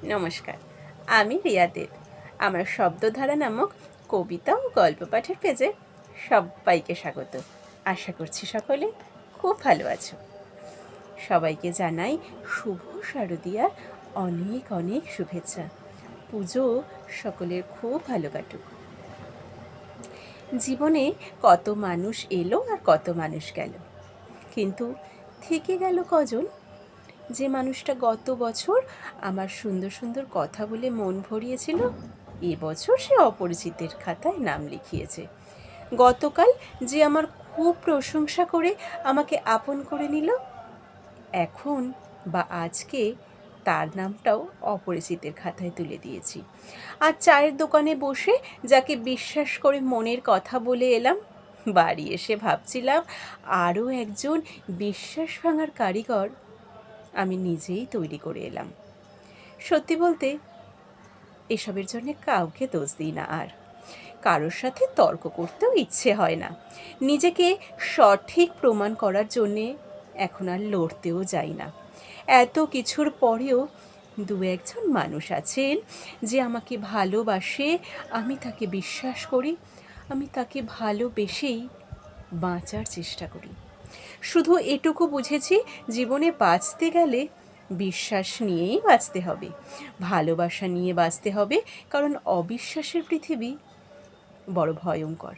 নমস্কার, আমি রিয়া দেব। আমার শব্দধারা নামক কবিতা ও গল্প পাঠের পেজে সবাইকে স্বাগত। আশা করছি সকলে খুব ভালো আছো। সবাইকে জানাই শুভ শারদীয়ার অনেক অনেক শুভেচ্ছা। পুজো সকলের খুব ভালো কাটুক। জীবনে কত মানুষ এলো আর কত মানুষ গেল, কিন্তু থেকে গেল কজন? যে মানুষটা গত বছর আমার সুন্দর সুন্দর কথা বলে মন ভরিয়েছিল, এবছর সে অপরিচিতের খাতায় নাম লিখিয়েছে। গতকাল যে আমার খুব প্রশংসা করে আমাকে আপন করে নিল, এখন বা আজকে তার নামটাও অপরিচিতের খাতায় তুলে দিয়েছি। আর চায়ের দোকানে বসে যাকে বিশ্বাস করে মনের কথা বলে এলাম, বাড়ি এসে ভাবছিলাম আরও একজন বিশ্বাস ভাঙার কারিগর আমি নিজেই তৈরি করে এলাম। সত্যি বলতে এসবের জন্যে কাউকে দোষ দিই না, আর কারোর সাথে তর্ক করতেও ইচ্ছে হয় না। নিজেকে সঠিক প্রমাণ করার জন্যে এখন আর লড়তেও যাই না। এত কিছুর পরেও দু একজন মানুষ আছেন যে আমাকে ভালোবাসে, আমি তাকে বিশ্বাস করি, আমি তাকে ভালোবেসেই বাঁচার চেষ্টা করি। শুধু এটুকু বুঝেছি, জীবনে বাঁচতে গেলে বিশ্বাস নিয়েই বাঁচতে হবে, ভালোবাসা নিয়ে বাঁচতে হবে, কারণ অবিশ্বাসের পৃথিবী বড় ভয়ঙ্কর।